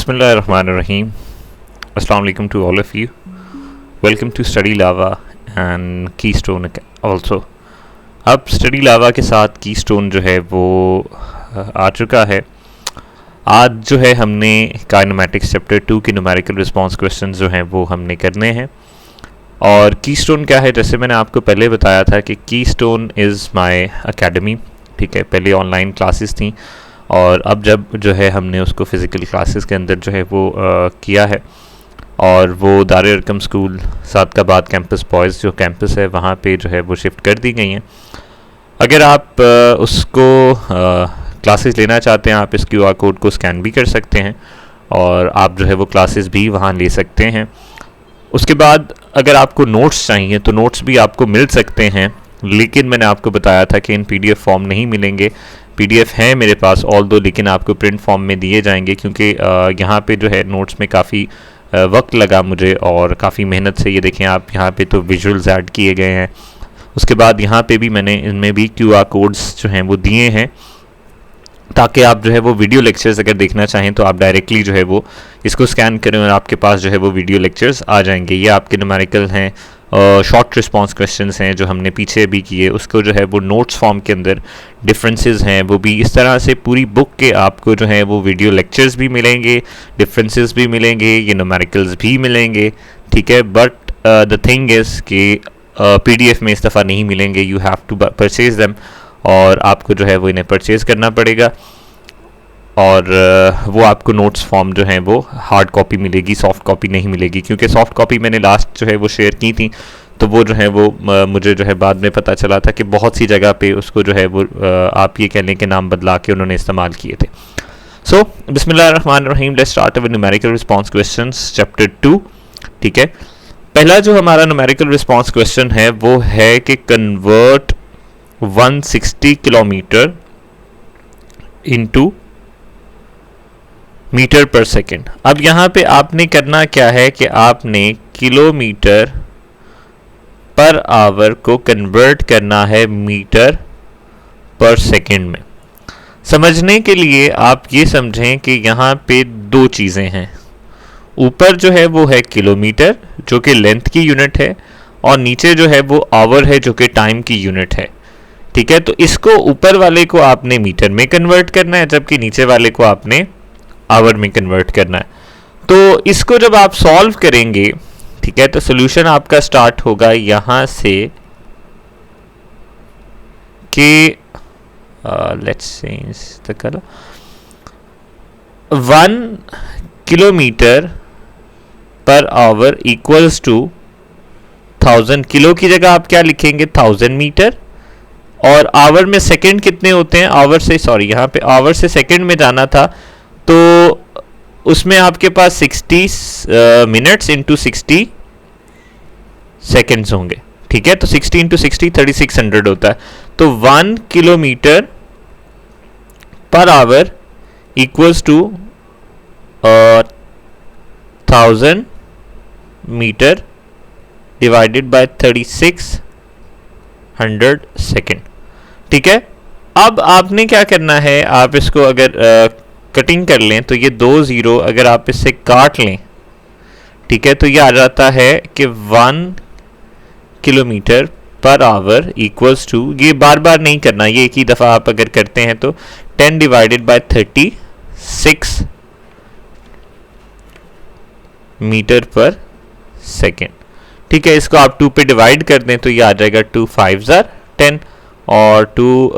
Bismillahirrahmanirrahim. Assalamu alaikum to all of you. Welcome to Study Lava and Keystone also. अब study लावा के साथ keystone जो है वो आ चुका है. आज जो है हमने काइनेमैटिक्स चैप्टर 2 की न्यूमेरिकल रिस्पांस क्वेश्चंस जो हैं वो हमने करने हैं. और कीस्टोन क्या है, जैसे मैंने आपको पहले बताया था कि कीस्टोन इज़ माय एकेडमी. ठीक है, पहले ऑनलाइन क्लासेस थी और अब जब जो है हमने उसको फ़िज़िकल क्लासेस के अंदर जो है वो किया है. और वो Darul Arkham school Sadiqabad campus boys जो कैंपस है वहाँ पे जो है वो शिफ्ट कर दी गई हैं. अगर आप उसको क्लासेस लेना चाहते हैं, आप इस QR कोड को स्कैन भी कर सकते हैं और आप जो है वो क्लासेस भी वहाँ ले सकते हैं. उसके बाद अगर आपको नोट्स चाहिए तो नोट्स भी आपको मिल सकते हैं, लेकिन मैंने आपको बताया था कि इन PDF फॉर्म नहीं मिलेंगे. PDF है मेरे पास ऑल दो, लेकिन आपको प्रिंट फॉर्म में दिए जाएंगे क्योंकि यहाँ पे जो है नोट्स में काफ़ी वक्त लगा मुझे और काफ़ी मेहनत से. ये देखें आप, यहाँ पे तो विजुअल्स ऐड किए गए हैं. उसके बाद यहाँ पे भी मैंने इनमें भी QR कोड्स जो हैं वो दिए हैं ताकि आप जो है वो वीडियो लेक्चर्स अगर देखना चाहें तो आप डायरेक्टली जो है वो इसको स्कैन करें और आपके पास जो है वो वीडियो लेक्चर्स आ जाएंगे. ये आपके न्यूमेरिकल हैं, शॉर्ट रिस्पांस क्वेश्चंस हैं जो हमने पीछे भी किए. उसको जो है वो नोट्स फॉर्म के अंदर डिफरेंसेस हैं वो भी इस तरह से पूरी बुक के आपको जो है वो वीडियो लेक्चर्स भी मिलेंगे, डिफरेंसेस भी मिलेंगे, ये न्यूमेरिकल्स भी मिलेंगे. ठीक है, बट द थिंग इज़ कि PDF में इस दफ़ा नहीं मिलेंगे. You have to purchase them और आपको जो है वो इन्हें परचेज़ करना पड़ेगा. और वो आपको नोट्स फॉर्म जो है वो हार्ड कॉपी मिलेगी, सॉफ्ट कॉपी नहीं मिलेगी. क्योंकि सॉफ्ट कॉपी मैंने लास्ट जो है वो शेयर की थी तो वो जो है वो मुझे जो है बाद में पता चला था कि बहुत सी जगह पे उसको जो है वो आप ये कह लें कि नाम बदला के उन्होंने इस्तेमाल किए थे. सो बिस्मिल्लाहिर्रहमानिर्रहीम, let's start with numerical response questions chapter 2. ठीक है, पहला जो हमारा न्यूमेरिकल रिस्पांस क्वेश्चन है वो है कि convert 160 kilometre into metre per second. अब यहाँ पे आपने करना क्या है कि आपने किलोमीटर पर आवर को कन्वर्ट करना है मीटर पर सेकेंड में. समझने के लिए आप ये समझें कि यहाँ पे दो चीज़ें हैं. ऊपर जो है वो है किलोमीटर जो कि लेंथ की यूनिट है और नीचे जो है वो आवर है जो कि टाइम की यूनिट है. ठीक है, तो इसको ऊपर वाले को आपने मीटर में कन्वर्ट करना है जबकि नीचे वाले को आपने आवर में कन्वर्ट करना है. तो इसको जब आप सॉल्व करेंगे, ठीक है, तो सोल्यूशन आपका स्टार्ट होगा यहाँ से कि let's change the colour. 1 kilometre per hour equals to 1000. Kilo की जगह आप क्या लिखेंगे, 1000 मीटर. और आवर में सेकंड कितने होते हैं, आवर से सॉरी यहाँ पे आवर से सेकंड में जाना था तो उसमें आपके पास 60 मिनट्स इंटू 60 सेकेंड्स होंगे. ठीक है, तो 60 इंटू 60 3600 होता है. तो 1 kilometre per hour equals to 1000 metre divided by 3600 second. ठीक है, अब आपने क्या करना है, आप इसको अगर कटिंग कर लें तो ये 2 0 अगर आप इससे काट लें, ठीक है, तो ये आ जाता है कि 1 kilometre per hour equals to, ये बार बार नहीं करना, ये एक ही दफ़ा आप अगर करते हैं तो 10 divided by 36 metre per second. ठीक है, इसको आप 2 पे डिवाइड कर दें तो ये आ जाएगा 2 5 10 और 2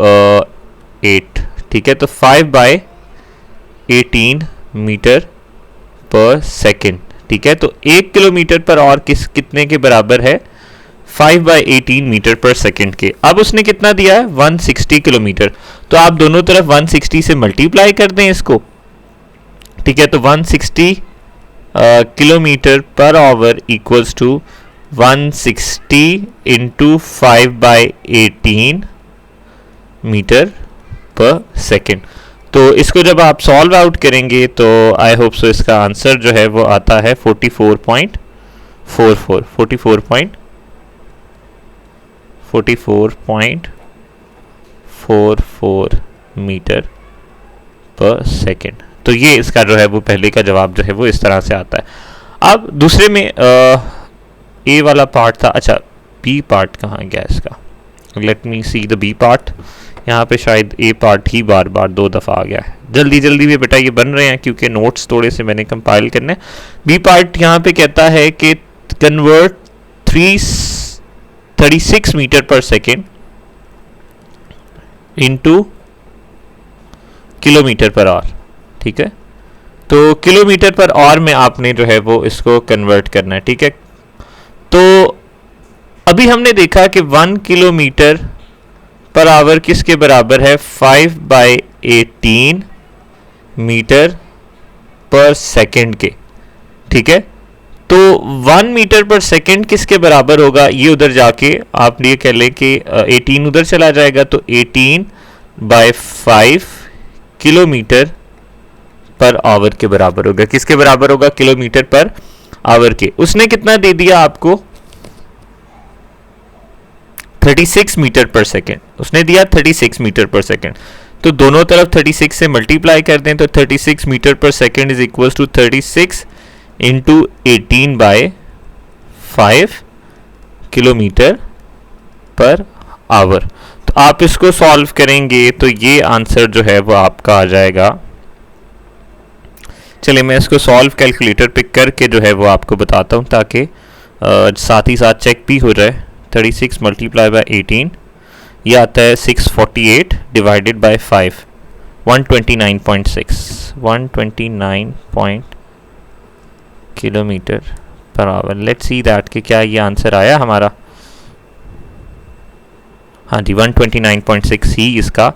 8. ठीक है, तो 5/18 मीटर पर सेकेंड. ठीक है, तो 1 किलोमीटर पर और कितने के बराबर है, 5/18 मीटर पर सेकेंड के. अब उसने कितना दिया है, 160 किलोमीटर. तो आप दोनों तरफ 160 से मल्टीप्लाई कर दें इसको. ठीक है, तो 160 kilometre per hour equals to 160 into 5/18 metre per second. तो इसको जब आप सॉल्व आउट करेंगे तो आई होप सो इसका आंसर जो है वो आता है 44.44 मीटर पर सेकेंड. तो ये इसका जो है वो पहले का जवाब जो है वो इस तरह से आता है। अब दूसरे में ए वाला पार्ट था, अच्छा बी पार्ट कहाँ गया इसका, let me see the B part. यहाँ पे शायद ए पार्ट ही बार बार 2 दफ़ा आ गया है। जल्दी जल्दी भी बेटा ये बन रहे हैं क्योंकि नोट्स थोड़े से मैंने कंपाइल करने। बी पार्ट यहाँ पे कहता है कि convert 36 metre per second into kilometre per our, ठीक है। तो किलोमीटर पर आवर में आपने जो है वो इसको कन्वर्ट करना है, ठीक है। तो अभी हमने देखा कि 1 किलोमीटर पर आवर किसके बराबर है, 5/18 मीटर पर सेकेंड के, ठीक है। तो 1 मीटर पर सेकेंड किसके बराबर होगा, ये उधर जाके आप ये कह लें कि 18 उधर चला जाएगा, तो 18/5 किलोमीटर पर आवर के बराबर होगा। किसके बराबर होगा, किलोमीटर पर आवर के। उसने कितना दे दिया आपको, 36 मीटर पर सेकेंड, उसने दिया 36 मीटर पर सेकेंड। तो दोनों तरफ 36 से मल्टीप्लाई कर दें तो 36 metre per second is equal to 36 into 18/5 kilometre per hour. तो आप इसको सॉल्व करेंगे तो ये आंसर जो है वो आपका आ जाएगा। चलिए मैं इसको सॉल्व कैलकुलेटर पे करके जो है वो आपको बताता हूँ ताकि साथ ही साथ चेक भी हो जाए। 36 मल्टीप्लाई बाय 18 ये आता है 648 divided by 5 129.6 kilometre per our. Let's see that कि क्या ये आंसर आया हमारा। हाँ जी 129.6 ही इसका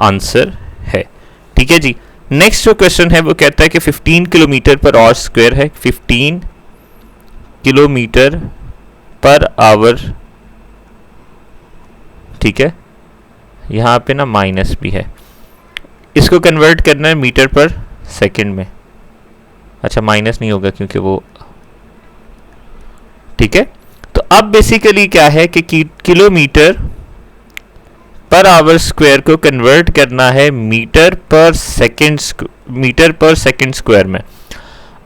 आंसर है, ठीक है जी। नेक्स्ट जो क्वेश्चन है वो कहता है कि 15 किलोमीटर पर आवर स्क्वायर है, 15 किलोमीटर पर आवर, ठीक है। यहाँ पे ना माइनस भी है, इसको कन्वर्ट करना है मीटर पर सेकंड में। अच्छा माइनस नहीं होगा क्योंकि वो, ठीक है। तो अब बेसिकली क्या है कि किलोमीटर पर आवर स्क्वायर को कन्वर्ट करना है मीटर पर सेकंड स्क्वायर में।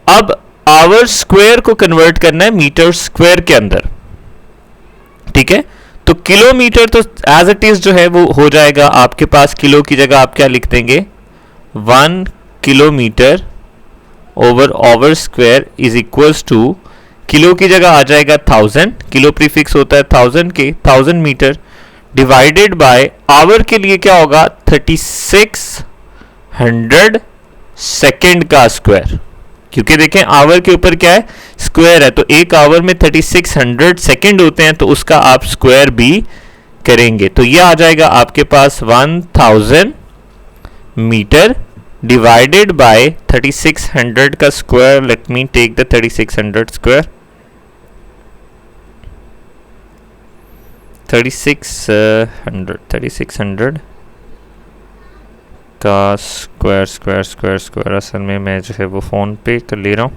अब आवर स्क्वायर को कन्वर्ट करना है मीटर स्क्वायर के अंदर, ठीक है। तो किलोमीटर तो एज इट इज जो है वो हो जाएगा आपके पास, किलो की जगह आप क्या लिख देंगे, 1 kilometre over hour square is equals to, kilo की जगह आ जाएगा 1000, किलो प्रीफिक्स होता है 1000 के, 1000 मीटर डिवाइडेड बाय आवर के लिए क्या होगा 3600 सेकेंड का स्क्वायर, क्योंकि देखें आवर के ऊपर क्या है स्क्वायर है, तो एक आवर में 3600 सेकेंड होते हैं, तो उसका आप स्क्वायर भी करेंगे। तो ये आ जाएगा आपके पास 1000 मीटर डिवाइडेड बाय 3600 का square. Let me take the 3600 square, 3600 का स्क्वायर असल में मैं जो है वो फ़ोन पे कर ले रहा हूँ।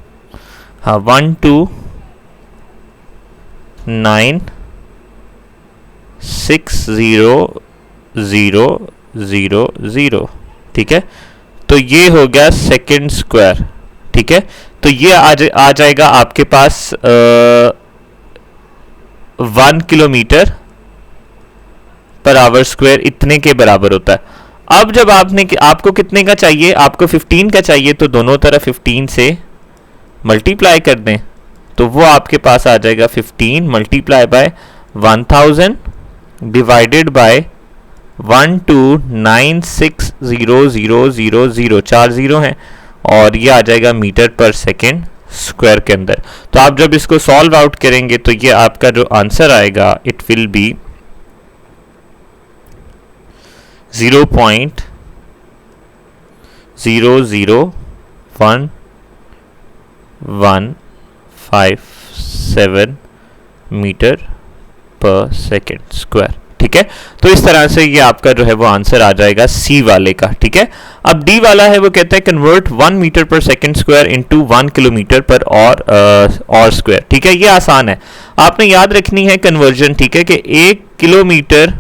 हाँ 1296000, ठीक है। तो ये हो गया सेकेंड स्क्वायर, ठीक है। तो ये आ जाएगा आपके पास 1 किलोमीटर पर आवर स्क्वायर इतने के बराबर होता है। अब जब आपको कितने का चाहिए, आपको 15 का चाहिए, तो दोनों तरफ 15 से मल्टीप्लाई कर दें तो वो आपके पास आ जाएगा 15 multiply by 1000 divided bye 1296000, 4 zero हैं, और ये आ जाएगा मीटर पर सेकेंड स्क्वायर के अंदर। तो आप जब इसको सॉल्व आउट करेंगे तो ये आपका जो आंसर आएगा it will B 0.00157 metre per second square, ठीक है। तो इस तरह से ये आपका जो है वो आंसर आ जाएगा सी वाले का, ठीक है। अब डी वाला है वो कहता है convert 1 metre per second square into 1 kilometre पर और स्क्वायर, ठीक है। ये आसान है, आपने याद रखनी है कन्वर्जन, ठीक है, कि 1 किलोमीटर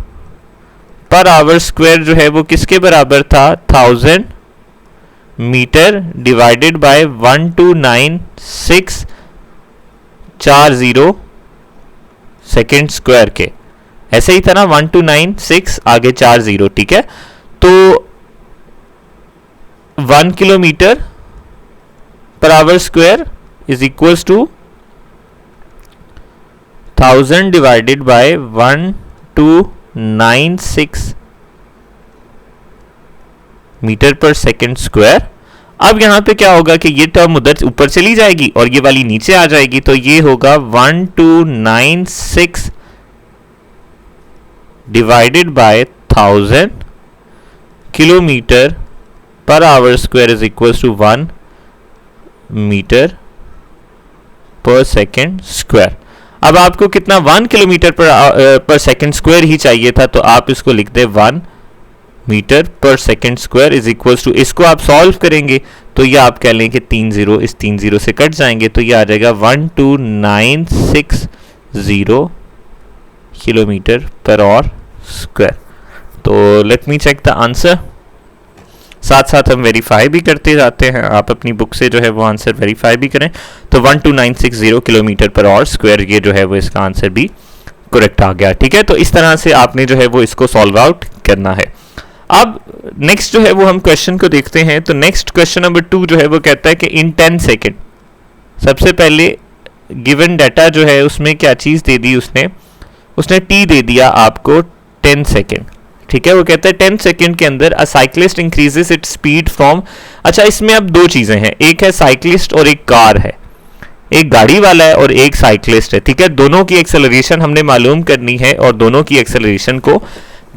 पर आवर स्क्वायर जो है वो किसके बराबर था 1000 metre divided by 129640 second square के, ऐसे ही था ना, 1296 आगे 40, ठीक है। तो 1 kilometre per hour square is equals to 1000 divided by 1296 metre per second square. अब यहां पे क्या होगा कि ये टर्म उधर ऊपर चली जाएगी और ये वाली नीचे आ जाएगी, तो ये होगा 1296 divided by 1000 kilometre per hour square is equals to 1 metre per second square. अब आपको कितना 1 किलोमीटर पर सेकेंड स्क्वायर ही चाहिए था, तो आप इसको लिख दे 1 metre per second square is equals to, इसको आप सॉल्व करेंगे तो ये आप कह लें कि 3 0 इस 3 0 से कट जाएंगे, तो ये आ जाएगा 12960 किलोमीटर पर आवर स्क्वायर। तो let me check the answer, साथ साथ हम वेरीफाई भी करते जाते हैं, आप अपनी बुक से जो है वो आंसर वेरीफाई भी करें। तो 12960 किलोमीटर पर आवर स्क्वायर ये जो है वो इसका आंसर भी करेक्ट आ गया, ठीक है। तो इस तरह से आपने जो है वो इसको सॉल्व आउट करना है। अब नेक्स्ट जो है वो हम क्वेश्चन को देखते हैं। तो नेक्स्ट क्वेश्चन नंबर 2 जो है वो कहता है कि इन 10 सेकेंड, सबसे पहले गिवन डाटा जो है उसमें क्या चीज़ दे दी उसने टी दे दिया आपको 10 सेकेंड, ठीक है। वो कहता है 10 सेकेंड के अंदर अ cyclist increases its speed from, अच्छा इसमें अब दो चीज़ें हैं, एक है साइक्लिस्ट और एक कार है, एक गाड़ी वाला है और एक साइक्लिस्ट है, ठीक है। दोनों की एक्सेलरेशन हमने मालूम करनी है और दोनों की एक्सेलरेशन को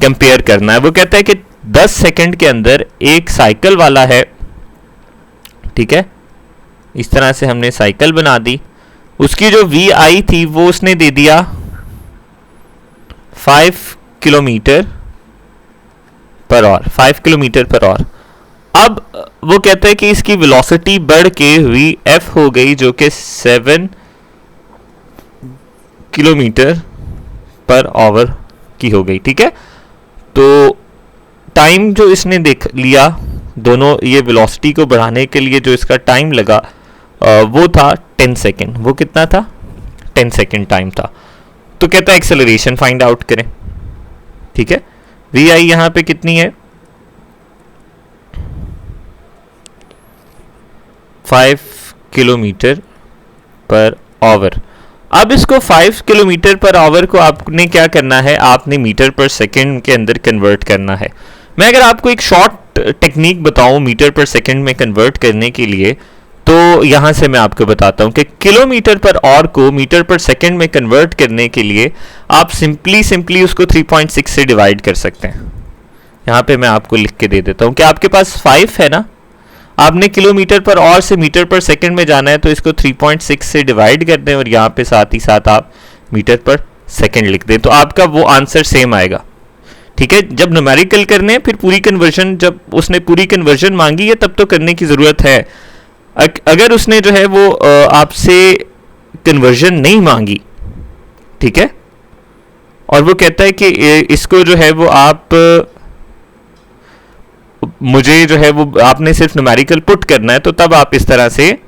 कंपेयर करना है। वो कहता है कि 10 सेकंड के अंदर एक साइकिल वाला है, ठीक है, इस तरह से हमने साइकिल बना दी, उसकी जो वी आई थी वो उसने दे दिया 5 kilometre per our, 5 kilometre per our. अब वो कहता है कि इसकी वेलोसिटी बढ़ के वी एफ हो गई जो कि 7 किलोमीटर पर आवर की हो गई, ठीक है। तो टाइम जो इसने देख लिया, दोनों ये वेलोसिटी को बढ़ाने के लिए जो इसका टाइम लगा वो था 10 सेकेंड। वो कितना था? 10 सेकेंड टाइम था। तो कहता है एक्सेलरेशन फाइंड आउट करें, ठीक है। वी आई यहां पे कितनी है? 5 किलोमीटर पर आवर। अब इसको 5 किलोमीटर पर आवर को आपने क्या करना है, आपने मीटर पर सेकेंड के अंदर कन्वर्ट करना है। मैं अगर आपको एक शॉर्ट टेक्निक बताऊं मीटर पर सेकेंड में कन्वर्ट करने के लिए, तो यहां से मैं आपको बताता हूं कि किलोमीटर पर आवर को मीटर पर सेकेंड में कन्वर्ट करने के लिए आप सिंपली उसको 3.6 से डिवाइड कर सकते हैं। यहां पे मैं आपको लिख के दे देता हूं कि आपके पास 5 है ना, आपने किलोमीटर पर आवर से मीटर पर सेकंड में जाना है, तो इसको 3.6 से डिवाइड कर दें और यहाँ पे साथ ही साथ आप मीटर पर सेकंड लिख दें, तो आपका वो आंसर सेम आएगा, ठीक है। जब न्यूमेरिकल करने हैं फिर पूरी कन्वर्जन, जब उसने पूरी कन्वर्जन मांगी है तब तो करने की ज़रूरत है। अगर उसने जो है वो आपसे कन्वर्जन नहीं मांगी, ठीक है, और वो कहता है कि इसको जो है वो आप मुझे जो है वो आपने सिर्फ न्यूमेरिकल पुट करना है, तो तब आप इस तरह से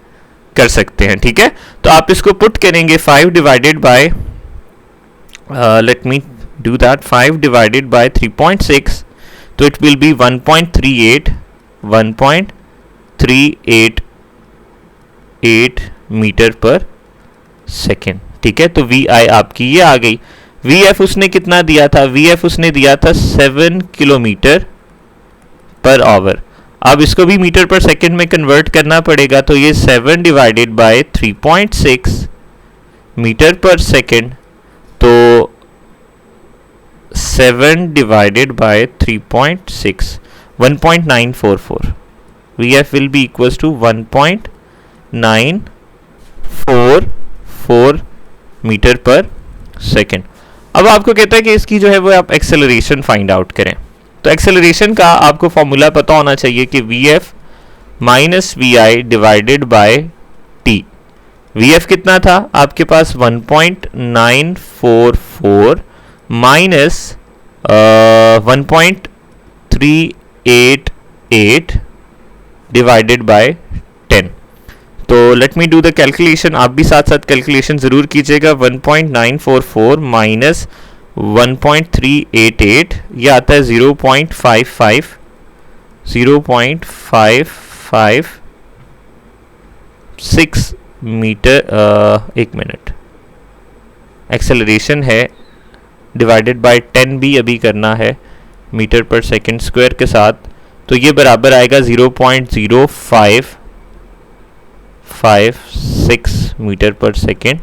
कर सकते हैं, ठीक है। तो आप इसको पुट करेंगे 5 divided by, let me do that, 5 divided by 3.6, तो it will B 1.38 metre per second, ठीक है। तो वी आई आपकी ये आ गई। वी एफ उसने कितना दिया था? वी एफ उसने दिया था 7 किलोमीटर पर आवर। अब इसको भी मीटर पर सेकंड में कन्वर्ट करना पड़ेगा, तो ये 7 divided by 3.6 metre per second, तो 7 divided by 3.6 1.944, VF will be equals to 1.944 metre per second. अब आपको कहता है कि इसकी जो है वो आप एक्सेलरेशन फाइंड आउट करें। तो एक्सेलरेशन का आपको फॉर्मूला पता होना चाहिए कि VF minus VI divided by T। VF कितना था आपके पास? 1.944 माइनस 1.388 डिवाइडेड बाय 10। तो let me do the calculation, आप भी साथ साथ कैलकुलेशन ज़रूर कीजिएगा। 1.944 माइनस 1.388 ये आता है 0.556 मीटर, एक मिनट, एक्सेलरेशन है डिवाइडेड बाय 10 भी अभी करना है मीटर पर सेकेंड स्क्वायर के साथ, तो ये बराबर आएगा 0.0556 मीटर पर सेकेंड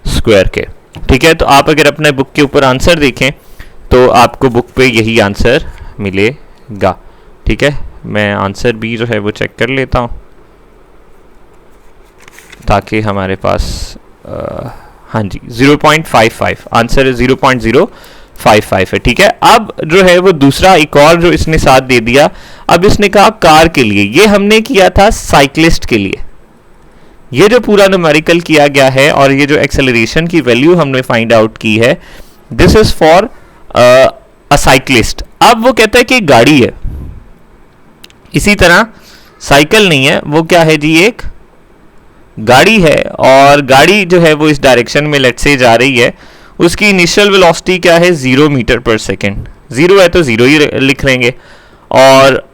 स्क्वायर के। ठीक है, तो आप अगर अपने बुक के ऊपर आंसर देखें तो आपको बुक पे यही आंसर मिलेगा। ठीक है, मैं आंसर भी जो है वो चेक कर लेता हूँ ताकि हमारे पास हाँ जी 0.55 आंसर 0.055 है। ठीक है, अब जो है वो दूसरा एक और जो इसने साथ दे दिया, अब इसने कहा कार के लिए, ये हमने किया था साइक्लिस्ट के लिए। ये जो पूरा न्यूमेरिकल किया गया है और ये जो एक्सेलरेशन की वैल्यू हमने फाइंड आउट की है, this is for a cyclist. अब वो कहता है कि गाड़ी है, इसी तरह साइकिल नहीं है, वो क्या है जी, एक गाड़ी है, और गाड़ी जो है वो इस डायरेक्शन में लेट से जा रही है। उसकी इनिशियल वेलोसिटी क्या है, 0 मीटर पर सेकेंड। 0 है तो 0 ही लिख लेंगे, और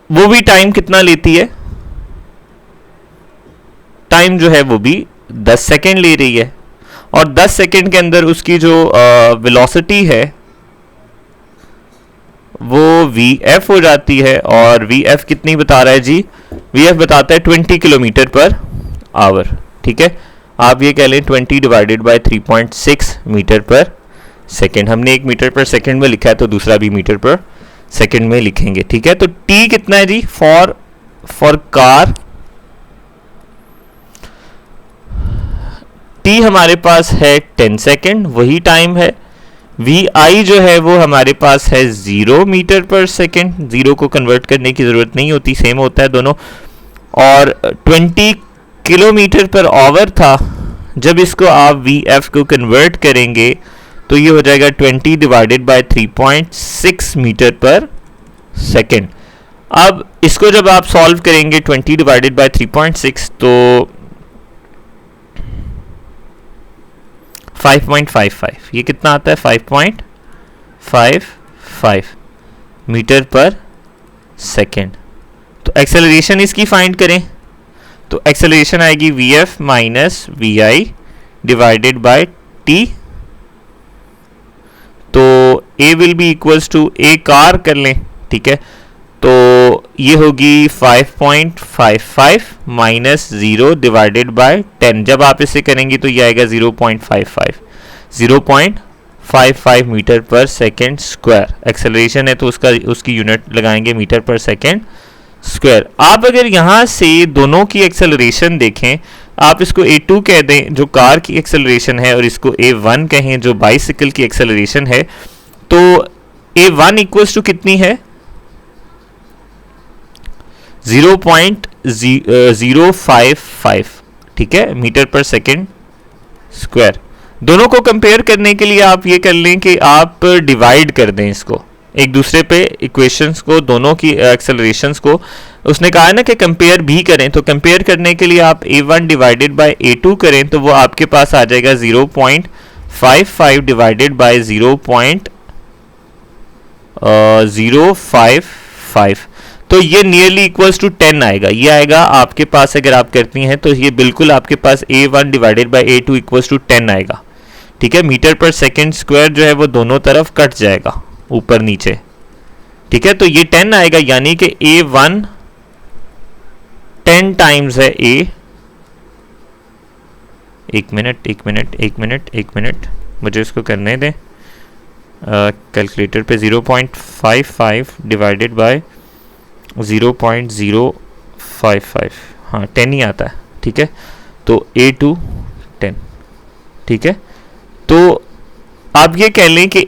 वो भी टाइम कितना लेती है, टाइम जो है वो भी 10 सेकेंड ले रही है, और 10 सेकेंड के अंदर उसकी जो वेलोसिटी है वो VF हो जाती है। और VF कितनी बता रहा है जी, VF बताता है 20 किलोमीटर पर आवर। ठीक है, आप ये कह लें 20 divided by 3.6 metre per second. हमने एक मीटर पर सेकेंड में लिखा है तो दूसरा भी मीटर पर सेकेंड में लिखेंगे। ठीक है, तो T कितना है जी, फॉर कार T हमारे पास है 10 सेकेंड, वही टाइम है। VI जो है वो हमारे पास है 0 मीटर पर सेकेंड, 0 को कन्वर्ट करने की ज़रूरत नहीं होती, सेम होता है दोनों। और 20 किलोमीटर पर आवर था, जब इसको आप VF को कन्वर्ट करेंगे तो ये हो जाएगा 20 divided by 3.6 metre per second. अब इसको जब आप सॉल्व करेंगे 20 डिवाइडेड बाय 3.6 तो 5.55, ये कितना आता है 5.55 मीटर पर सेकेंड। तो एक्सेलरेशन इसकी फाइंड करें तो एक्सेलरेशन आएगी VF minus VI divided by T। तो A will be equals to A कार कर लें। ठीक है, तो ये होगी 5.55 माइनस 0 डिवाइडेड बाय 10। जब आप इसे करेंगे तो ये आएगा 0.55 metre per second square. Acceleration है तो उसकी यूनिट लगाएंगे मीटर पर सेकेंड स्क्वायर। आप अगर यहाँ से दोनों की एक्सेलरेशन देखें, आप इसको A2 कह दें जो कार की एक्सेलरेशन है और इसको A1 कहें जो बाइसिकल की एक्सेलरेशन है, तो A1 इक्वल्स टू कितनी है 0.055। ठीक है, मीटर पर सेकेंड स्क्वायर। दोनों को कंपेयर करने के लिए आप ये कर लें कि आप डिवाइड कर दें इसको एक दूसरे पे, इक्वेशंस को, दोनों की एक्सेलरेशंस को। उसने कहा है ना कि कंपेयर भी करें, तो कंपेयर करने के लिए आप A1 डिवाइडेड बाय A2 करें तो वो आपके पास आ जाएगा 0.55 डिवाइडेड बाय 0.055। तो ये नियरली इक्वल्स टू 10 आएगा। ये आएगा आपके पास, अगर आप करती हैं तो ये बिल्कुल आपके पास A1 divided by A2 equals to 10 आएगा। ठीक है, मीटर पर सेकेंड स्क्वायर जो है वो दोनों तरफ कट जाएगा ऊपर नीचे। ठीक है, तो ये 10 आएगा, यानी कि A1 10 टाइम्स है A। एक मिनट मुझे इसको करने दें कैलकुलेटर पे। 0.55 डिवाइडेड बाय 0.055, हाँ 10 ही आता है। ठीक है, तो A2 10। ठीक है, तो आप ये कह लें कि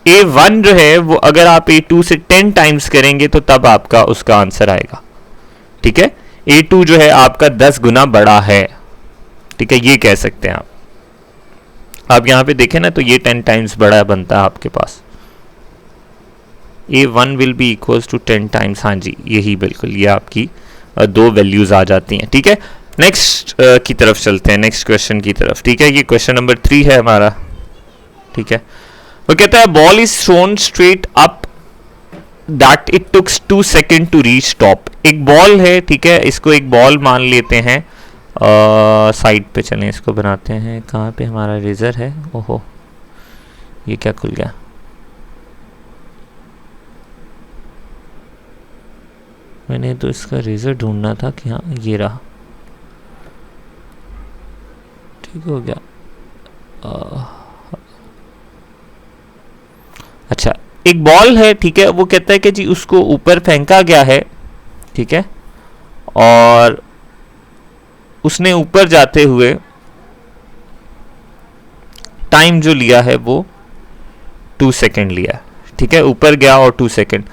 A1 जो है वो अगर आप A2 से 10 टाइम्स करेंगे तो तब आपका उसका आंसर आएगा। ठीक है, A2 जो है आपका 10 गुना बड़ा है। ठीक है, ये कह सकते हैं आप यहाँ पे देखें ना तो ये 10 टाइम्स बड़ा बनता है आपके पास। A1 will be equals to 10 times, हाँ जी यही बिल्कुल, ये आपकी दो वैल्यूज आ जाती हैं। ठीक है, नेक्स्ट की तरफ चलते हैं, नेक्स्ट क्वेश्चन की तरफ। ठीक है, ये क्वेश्चन नंबर 3 है हमारा। ठीक है, वो कहता है ball is thrown straight up that it tooks 2 second to reach top. एक बॉल है, ठीक है, इसको एक बॉल मान लेते हैं, साइड पे चलें, इसको बनाते हैं, कहाँ पे हमारा रेजर है, ओहो ये क्या खुल गया, मैंने तो इसका रेजर ढूंढना था कि हाँ ये रहा, ठीक हो गया। अच्छा, एक बॉल है, ठीक है, वो कहता है कि जी उसको ऊपर फेंका गया है, ठीक है, और उसने ऊपर जाते हुए टाइम जो लिया है वो 2 सेकेंड लिया, ठीक है, ऊपर गया और 2 second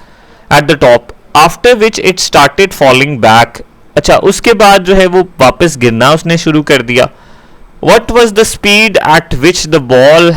at the top, after which it started falling back. अच्छा, उसके बाद जो है वो वापस गिरना उसने शुरू कर दिया। What was the speed at which the ball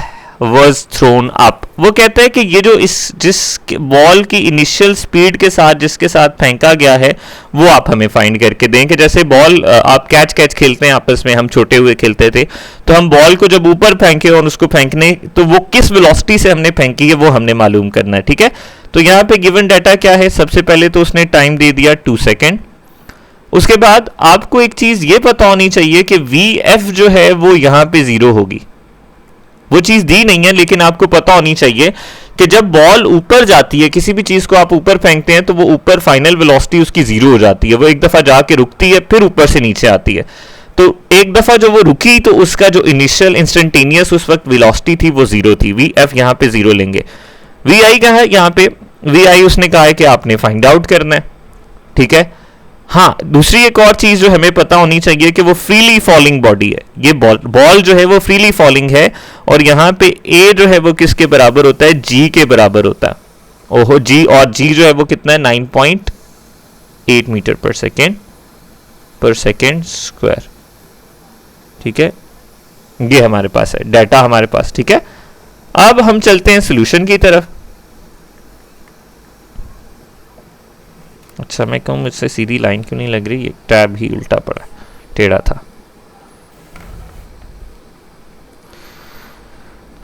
was thrown up? वो कहता है कि ये जो जिस बॉल की इनिशियल स्पीड के साथ जिसके साथ फेंका गया है वो आप हमें फाइंड करके दें। कि जैसे बॉल आप कैच खेलते हैं आपस में, हम छोटे हुए खेलते थे, तो हम बॉल को जब ऊपर फेंके और उसको फेंकने, तो वो किस वेलोसिटी से हमने फेंकी है वो हमने मालूम करना है। ठीक है, तो यहाँ पे गिवन डाटा क्या है, सबसे पहले तो उसने टाइम दे दिया 2 सेकेंड। उसके बाद आपको एक चीज ये पता होनी चाहिए कि VF जो है वो यहां पे 0 होगी, वो चीज दी नहीं है लेकिन आपको पता होनी चाहिए कि जब बॉल ऊपर जाती है, किसी भी चीज को आप ऊपर फेंकते हैं तो वो ऊपर फाइनल वेलोसिटी उसकी 0 हो जाती है, वो एक दफा जाके रुकती है फिर ऊपर से नीचे आती है। तो एक दफा जो वो रुकी तो उसका जो इनिशियल इंस्टेंटेनियस उस वक्त वेलोसिटी थी वो 0 थी, VF यहां पे 0 लेंगे। VI का है यहाँ पे, VI उसने कहा है कि आपने फाइंड आउट करना है। ठीक है, हाँ, दूसरी एक और चीज जो हमें पता होनी चाहिए कि वो फ्रीली फॉलिंग बॉडी है, ये बॉल जो है वो फ्रीली फॉलिंग है, और यहाँ पे A जो है वो किसके बराबर होता है, G के बराबर होता है। ओहो, G, और G जो है वो कितना है, 9.8 मीटर पर सेकेंड स्क्वायर। ठीक है, ये हमारे पास है डाटा हमारे पास। ठीक है, अब हम चलते हैं सोल्यूशन की तरफ। अच्छा, मैं कहूँ मुझसे सीधी लाइन क्यों नहीं लग रही, ये टैब ही उल्टा पड़ा, टेढ़ा था।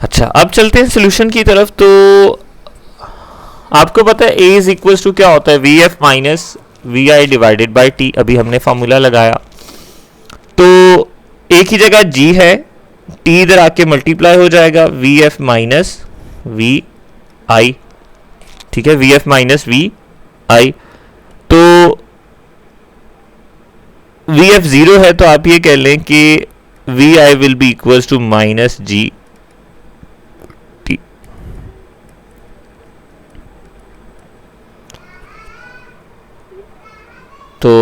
अच्छा, अब चलते हैं सोल्यूशन की तरफ। तो आपको पता है A इज इक्वल टू क्या होता है, VF minus VI divided by T। अभी हमने फॉर्मूला लगाया, तो एक ही जगह G है, T इधर आके मल्टीप्लाई हो जाएगा, VF माइनस VI। ठीक है, VF माइनस VI, तो VF 0 है, तो आप ये कह लें कि VI will be equals to minus GT। तो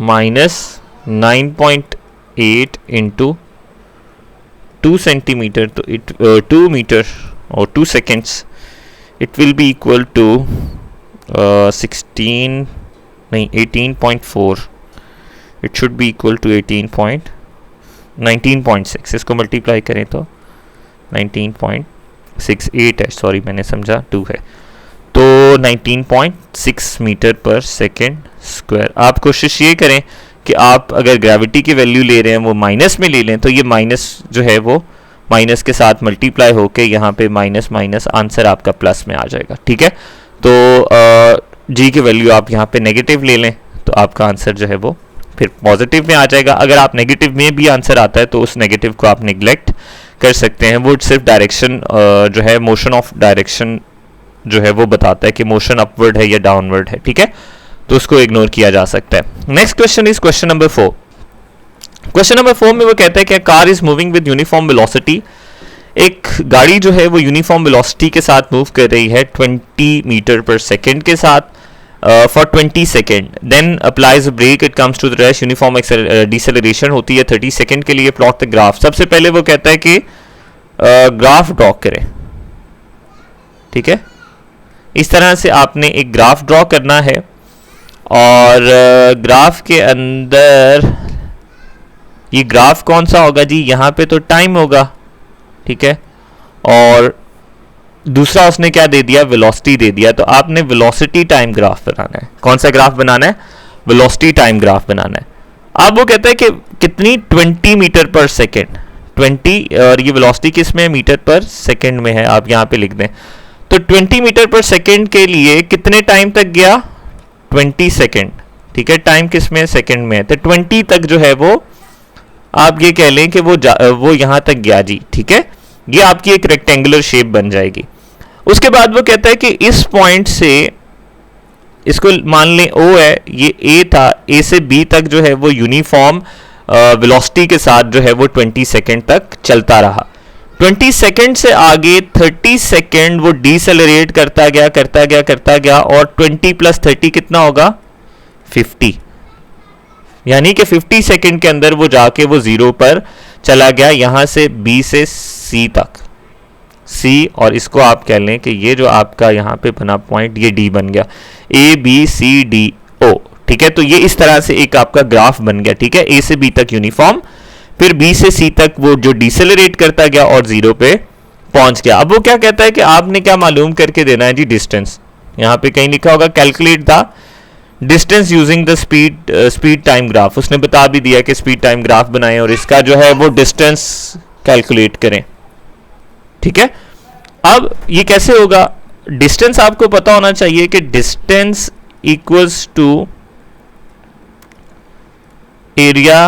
माइनस 9.8 इंटू 2 सेंटीमीटर, तो 2 मीटर और 2 seconds, it will be equal to 18.4, it should be equal to 19.6। इसको मल्टीप्लाई करें तो 19.68 है, सॉरी मैंने समझा 2 है, तो 19.6 मीटर पर सेकेंड स्क्वायर। आप कोशिश ये करें कि आप अगर ग्रेविटी की वैल्यू ले रहे हैं वो माइनस में ले लें, तो ये माइनस जो है वो माइनस के साथ मल्टीप्लाई होके यहाँ पे माइनस माइनस आंसर आपका प्लस में आ जाएगा। ठीक है, तो G की वैल्यू आप यहाँ पे नेगेटिव ले लें तो आपका आंसर जो है वो फिर पॉजिटिव में आ जाएगा। अगर आप नेगेटिव में भी आंसर आता है तो उस नेगेटिव को आप निगलेक्ट कर सकते हैं, वो सिर्फ डायरेक्शन जो है, मोशन ऑफ डायरेक्शन जो है वो बताता है कि मोशन अपवर्ड है या डाउनवर्ड है। ठीक है, तो उसको इग्नोर किया जा सकता है। Next question is question number 4। Question number 4 में वो कहता है कि car is moving with uniform velocity. एक गाड़ी जो है वो यूनिफॉर्म वेलोसिटी के साथ मूव कर रही है 20 मीटर पर सेकेंड के साथ for 20 second, then applies brake, it comes to the rest, uniform deceleration होती है 30 सेकेंड के लिए। Plot the graph. सबसे पहले वो कहता है कि ग्राफ ड्रॉ करें। ठीक है, इस तरह से आपने एक ग्राफ ड्रॉ करना है, और ग्राफ के अंदर ये ग्राफ कौन सा होगा जी, यहाँ पे तो टाइम होगा। ठीक है, और दूसरा उसने क्या दे दिया, वेलोसिटी दे दिया। तो आपने वेलोसिटी टाइम ग्राफ बनाना है। कौन सा ग्राफ बनाना है, वेलोसिटी टाइम ग्राफ बनाना है। अब वो कहता है कि कितनी, 20 मीटर पर सेकेंड, 20, और ये वेलोसिटी किस में है, मीटर पर सेकेंड में है, आप यहाँ पे लिख दें। तो 20 मीटर पर सेकेंड के लिए कितने टाइम तक गया, 20 सेकेंड, ठीक है, टाइम किस में है, सेकेंड में है। तो 20 तक जो है वो आप ये कह लें कि वो यहाँ तक गया जी, ठीक है। ये आपकी एक रेक्टेंगुलर शेप बन जाएगी। उसके बाद वो कहता है कि इस पॉइंट से, इसको मान लें O है, ये A था, A से B तक जो है वो यूनिफॉर्म वेलोसिटी के साथ जो है वो 20 सेकेंड तक चलता रहा। 20 सेकेंड से आगे 30 सेकेंड वो डिसेलरेट करता गया और 20 प्लस 30 कितना होगा, 50। यानी कि 50 सेकेंड के अंदर वो जाके वो 0 पर चला गया, यहां से B से C तक, C, और इसको आप कह लें कि ये जो आपका यहाँ पे बना पॉइंट, ये D बन गया, ABCDO, ठीक है। तो ये इस तरह से एक आपका ग्राफ बन गया, ठीक है। A से B तक यूनिफॉर्म, फिर B से C तक वो जो डिसेलरेट करता गया और 0 पे पहुंच गया। अब वो क्या कहता है कि आपने क्या मालूम करके देना है जी, डिस्टेंस। यहाँ पे कहीं लिखा होगा calculate the distance using the speed time graph. उसने बता भी दिया कि स्पीड टाइम ग्राफ बनाएं और इसका जो है वो डिस्टेंस कैलकुलेट करें, ठीक है। अब ये कैसे होगा, डिस्टेंस आपको पता होना चाहिए कि distance equals to area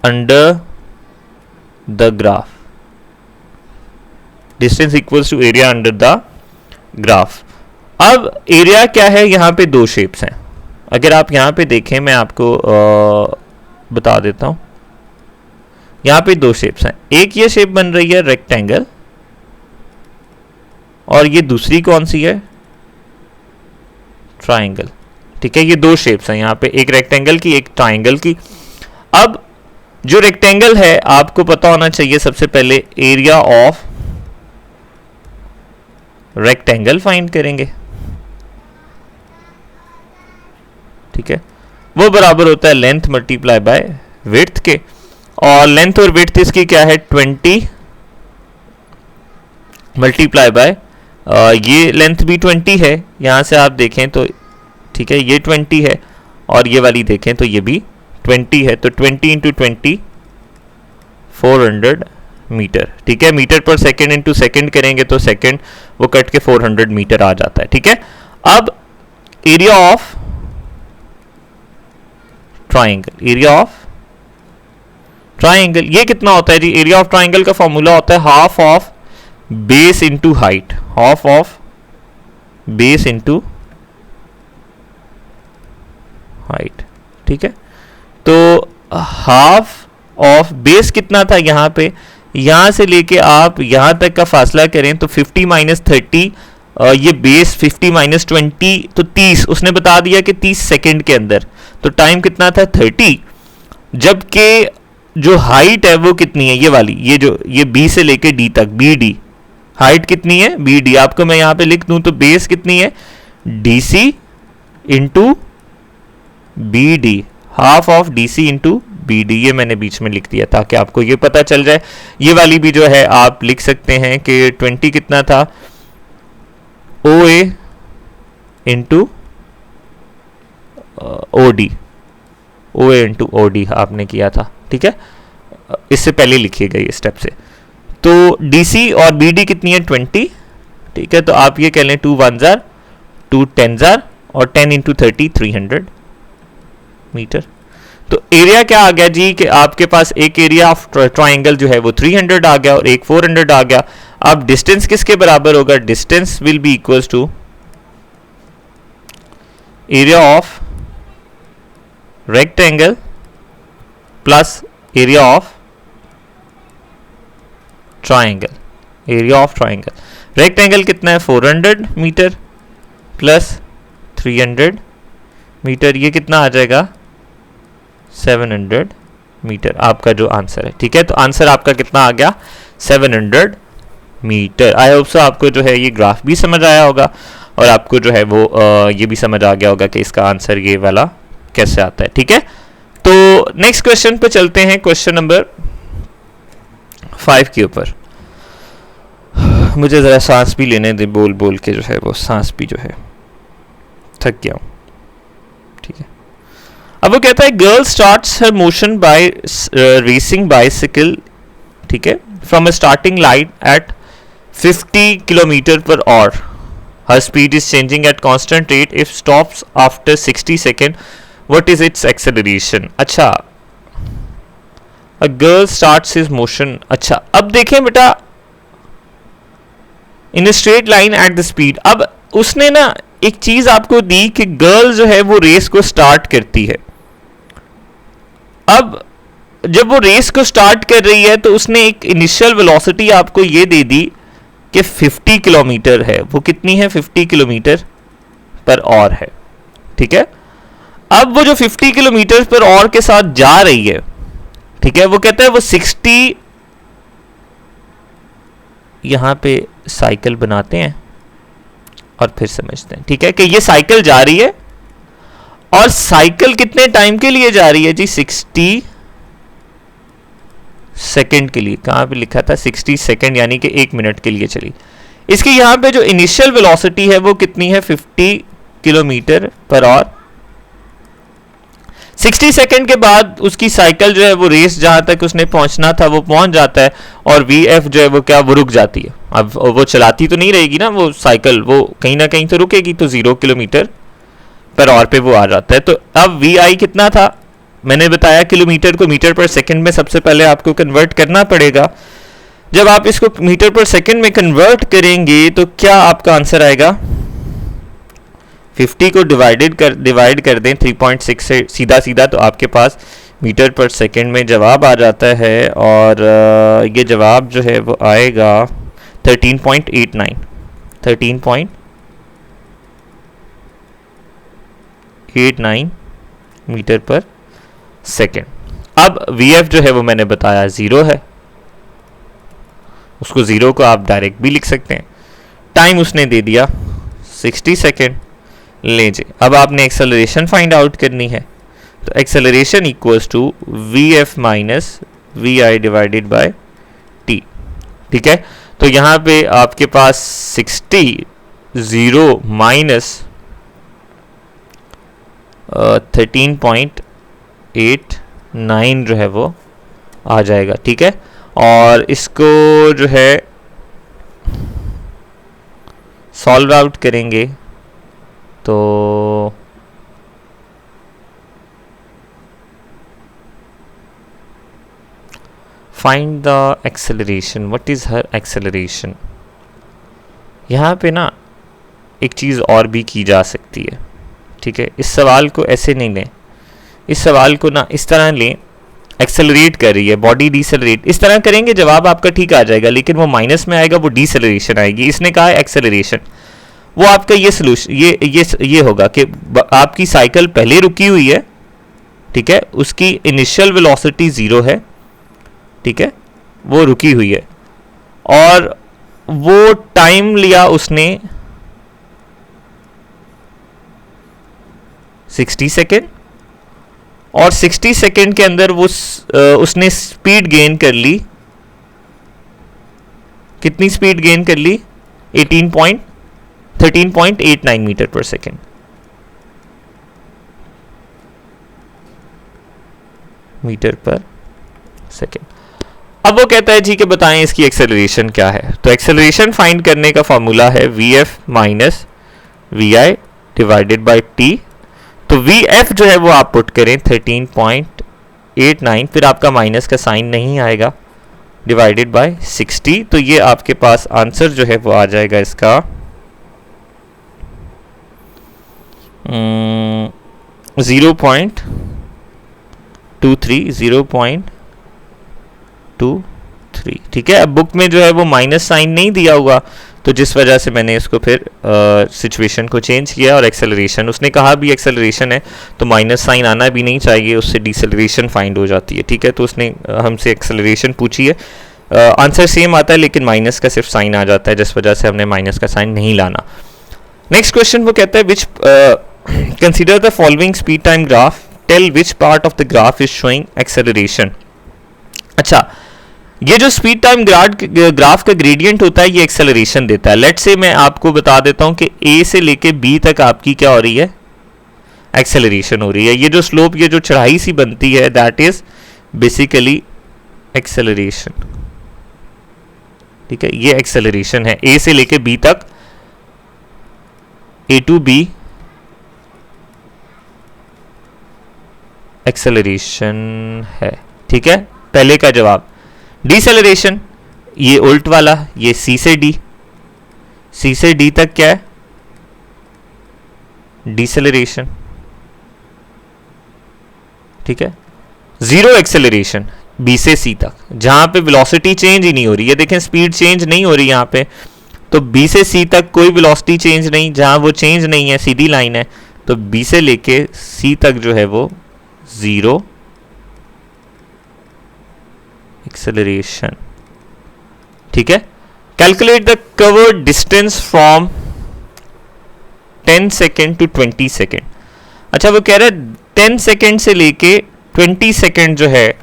under the graph. Distance equals to area under the graph. अब एरिया क्या है, यहां पे दो शेप्स हैं। अगर आप यहां पे देखें, मैं आपको बता देता हूं, यहां पे दो शेप्स हैं। एक ये शेप बन रही है रेक्टेंगल, और ये दूसरी कौन सी है, ट्राइंगल, ठीक है। ये दो शेप्स हैं यहां पे, एक रेक्टेंगल की, एक ट्राइंगल की। अब जो रेक्टेंगल है, आपको पता होना चाहिए सबसे पहले एरिया ऑफ रेक्टेंगल फाइंड करेंगे, ठीक है। वो बराबर होता है लेंथ मल्टीप्लाई बाय विड्थ के, और लेंथ और विड्थ इसकी क्या है, 20 मल्टीप्लाई बाय, ये लेंथ भी 20 है, यहां से आप देखें तो, ठीक है, ये 20 है, और ये वाली देखें तो ये भी 20 है। तो 20 इंटू 20 400 मीटर, ठीक है। Metre per second into second करेंगे तो सेकेंड वो कट के 400 मीटर आ जाता है, ठीक है। अब area of triangle, area of triangle ये कितना होता है जी, एरिया ऑफ ट्राइंगल का फॉर्मूला होता है half of base into height, half of base into height, ठीक है। तो हाफ ऑफ बेस कितना था यहां पे, यहां से लेके आप यहां तक का फासला करें तो 50 माइनस 30, ये बेस 50 माइनस 20 तो 30, उसने बता दिया कि 30 सेकेंड के अंदर। तो टाइम कितना था, 30, जबकि जो हाइट है वो कितनी है, ये वाली, ये बी से लेके डी तक, बी डी, हाइट कितनी है, बी डी। आपको मैं यहां पे लिख दूं तो बेस कितनी है, D C into B D, half of D C into B D, ये मैंने बीच में लिख दिया ताकि आपको ये पता चल जाए। ये वाली भी जो है आप लिख सकते हैं कि 20 कितना था, ओ ए इंटू ओ डी, ओ ए इंटू ओ डी आपने किया था, ठीक है। इससे पहले लिखिएगा ये स्टेप से। तो डी सी और बी डी कितनी है, 20, ठीक है। तो आप ये कह लें 2 1 जार 2 10 जार, और 10 इंटू 30 300 मीटर। तो एरिया क्या आ गया जी, कि आपके पास एक एरिया ऑफ ट्राइंगल जो है वो 300 आ गया और एक 400 आ गया। अब डिस्टेंस किसके बराबर होगा, distance will be equals to area of rectangle plus area of triangle, area of triangle. Rectangle कितना है, 400 मीटर प्लस 300 मीटर, ये कितना आ जाएगा, 700 मीटर, आपका जो आंसर है, ठीक है। तो आंसर आपका कितना आ गया, 700 मीटर। आई होप सो आपको जो है ये ग्राफ भी समझ आया होगा, और आपको जो है वो ये भी समझ आ गया होगा कि इसका आंसर ये वाला कैसे आता है, ठीक है। तो नेक्स्ट क्वेश्चन पे चलते हैं, क्वेश्चन नंबर 5 के ऊपर। मुझे ज़रा सांस भी लेने दे, बोल बोल के जो है वो सांस भी जो है थक गया हूँ, ठीक है। अब वो कहता है गर्ल स्टार्ट्स हर मोशन बाय रेसिंग बाइसिकल, ठीक है, from a starting line at 50 kilometre per our. Her speed is changing at constant rate if stops after 60 seconds. What is its acceleration? अच्छा, a girl starts his motion. अच्छा, अब देखें बेटा, in a straight line at the speed. अब उसने ना एक चीज आपको दी कि गर्ल जो है वो रेस को स्टार्ट करती है. अब जब वो रेस को स्टार्ट कर रही है तो उसने एक इनिशियल वेलोसिटी आपको ये दे दी कि 50 किलोमीटर है. वो कितनी है? 50 किलोमीटर पर आवर है, ठीक है. अब वो जो 50 किलोमीटर पर आवर के साथ जा रही है, ठीक है, वो कहता है वो 60, यहां पे साइकिल बनाते हैं और फिर समझते हैं, ठीक है, कि ये साइकिल जा रही है और साइकिल कितने टाइम के लिए जा रही है जी? 60 सेकंड के लिए. कहां पे लिखा था? 60 सेकंड, यानी कि 1 मिनट के लिए चली. इसकी यहां पे जो इनिशियल वेलोसिटी है वो कितनी है? 50 किलोमीटर पर आवर. 60 सेकंड के बाद उसकी साइकिल जो है वो रेस जहां तक उसने पहुंचना था वो पहुंच जाता है और VF जो है वो क्या, वो रुक जाती है. अब वो चलाती तो नहीं रहेगी ना वो साइकिल, वो कहीं ना कहीं तो रुकेगी, तो 0 किलोमीटर पर आवर पे वो आ जाता है. तो अब VI कितना था? मैंने बताया किलोमीटर को मीटर पर सेकंड में सबसे पहले आपको कन्वर्ट करना पड़ेगा. जब आप इसको मीटर पर सेकंड में कन्वर्ट करेंगे तो क्या आपका आंसर आएगा? 50 को डिवाइड कर दें 3.6 से सीधा सीधा, तो आपके पास मीटर पर सेकंड में जवाब आ जाता है. और ये जवाब जो है वो आएगा 13.89 मीटर पर सेकेंड. अब VF जो है वो मैंने बताया 0 है, उसको 0 को आप डायरेक्ट भी लिख सकते हैं. टाइम उसने दे दिया 60 सेकेंड. लीजिए, अब आपने एक्सेलरेशन फाइंड आउट करनी है, तो acceleration equals to VF minus VI divided by T, ठीक है. तो यहाँ पे आपके पास 60 0 माइनस 13.89 जो है वो आ जाएगा, ठीक है. और इसको जो है सॉल्व आउट करेंगे तो find the acceleration. What is her acceleration? यहाँ पे ना एक चीज़ और भी की जा सकती है, ठीक है. इस सवाल को ऐसे नहीं लें, इस सवाल को ना इस तरह लें, एक्सेलरेट कर रही है बॉडी, डिसेलरेट, इस तरह करेंगे जवाब आपका ठीक आ जाएगा, लेकिन वो माइनस में आएगा, वो डिसेलरेशन आएगी. इसने कहा है एक्सेलरेशन, वो आपका ये सोल्यूशन ये होगा कि आपकी साइकिल पहले रुकी हुई है, ठीक है, उसकी इनिशियल वेलोसिटी 0 है, ठीक है, वो रुकी हुई है और वो टाइम लिया उसने 60 सेकेंड और 60 सेकेंड के अंदर वो उसने स्पीड गेन कर ली. कितनी स्पीड गेन कर ली? 13.89 metre per second. Metre per second. अब वो कहता है जी कि बताएं इसकी एक्सेलरेशन क्या है. तो एक्सेलरेशन फाइंड करने का फॉर्मूला है VF minus VI divided by T. तो VF जो है वो आप पुट करें 13.89, फिर आपका माइनस का साइन नहीं आएगा, डिवाइडेड बाय 60. तो ये आपके पास आंसर जो है वो आ जाएगा इसका 0.23, ठीक है. अब बुक में जो है वो माइनस साइन नहीं दिया हुआ, तो जिस वजह से मैंने इसको फिर सिचुएशन को चेंज किया. और एक्सेलरेशन उसने कहा भी एक्सेलरेशन है तो माइनस साइन आना भी नहीं चाहिए, उससे डिसेलरेशन फाइंड हो जाती है, ठीक है. तो उसने हमसे एक्सेलरेशन पूछी है, आंसर सेम आता है लेकिन माइनस का सिर्फ साइन आ जाता है, जिस वजह से हमने माइनस का साइन नहीं लाना. नेक्स्ट क्वेश्चन वो कहता है which consider the following speed time graph, tell which part of the graph is showing acceleration. अच्छा, ये जो स्पीड टाइम ग्राफ का ग्रेडियंट होता है ये एक्सेलरेशन देता है। लेट्स से मैं आपको बता देता हूं कि ए से लेके बी तक आपकी क्या हो रही है, एक्सेलरेशन हो रही है। ये जो स्लोप, ये जो चढ़ाई सी बनती है, दैट इज बेसिकली एक्सेलरेशन। ठीक है, ये एक्सेलरेशन है ए से लेके बी तक, ए टू बी एक्सेलरेशन है। ठीक है, पहले का जवाब। डिसेलरेशन, ये उल्ट वाला, ये सी से डी, सी से डी तक क्या है, डिसेलरेशन। ठीक है, जीरो एक्सेलरेशन बी से सी तक, जहां पे वेलोसिटी चेंज ही नहीं हो रही है। देखें स्पीड चेंज नहीं हो रही यहां पे, तो बी से सी तक कोई वेलोसिटी चेंज नहीं, जहां वो चेंज नहीं है, सीधी लाइन है, तो बी से लेके सी तक जो है वो जीरो एक्सेलरेशन। ठीक है, calculate the covered distance from 10 second to 20 second. अच्छा, वो कह रहा है 10 सेकेंड से लेके 20 सेकेंड जो है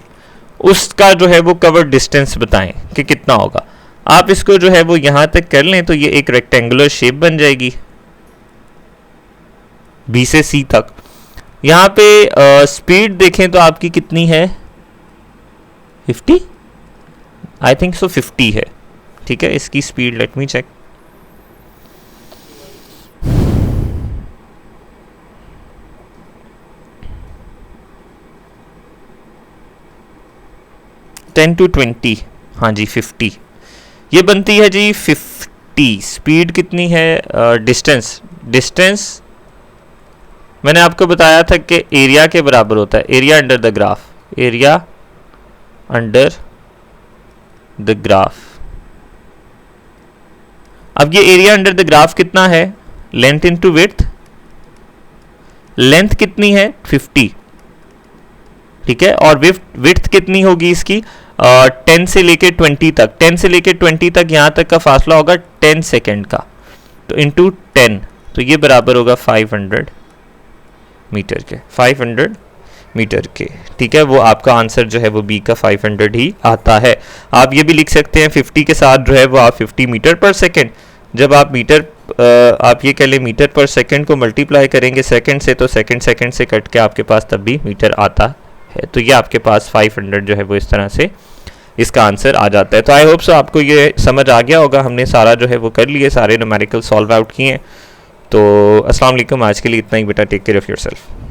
उसका जो है वो कवर्ड डिस्टेंस बताएं कि कितना होगा। आप इसको जो है वो यहां तक कर लें तो ये एक रेक्टेंगुलर शेप बन जाएगी बी से सी तक। यहां पे स्पीड देखें तो आपकी कितनी है, 50, आई थिंक सो 50 है। ठीक है, इसकी speed let me check, ten to 20, हाँ जी 50, ये बनती है जी 50। स्पीड कितनी है, डिस्टेंस, डिस्टेंस मैंने आपको बताया था कि एरिया के बराबर होता है, area under the graph, area under the graph. अब ये एरिया अंडर द ग्राफ कितना है, लेंथ इनटू विड्थ, लेंथ कितनी है 50। ठीक है, और विड्थ कितनी होगी इसकी, 10 से लेके 20 तक, 10 से लेके 20 तक यहाँ तक का फासला होगा 10 सेकेंड का, तो इंटू 10, तो ये बराबर होगा 500 मीटर के, 500 मीटर के। ठीक है, वो आपका आंसर जो है वो बी का 500 ही आता है। आप ये भी लिख सकते हैं 50 के साथ जो है वो आप 50 मीटर पर सेकेंड, जब आप मीटर आप ये कह लें मीटर पर सेकेंड को मल्टीप्लाई करेंगे सेकेंड से, तो सेकेंड से कट के आपके पास तब भी मीटर आता है। तो ये आपके पास 500 जो है वो इस तरह से इसका आंसर आ जाता है। तो आई होप सो आपको ये समझ आ गया होगा। हमने सारा जो है वो कर लिए, सारे न्यूमेरिकल सॉल्व आउट किए। तो अस्सलाम वालेकुम, आज के लिए इतना ही बेटा, टेक केयर ऑफ़ योरसेल्फ।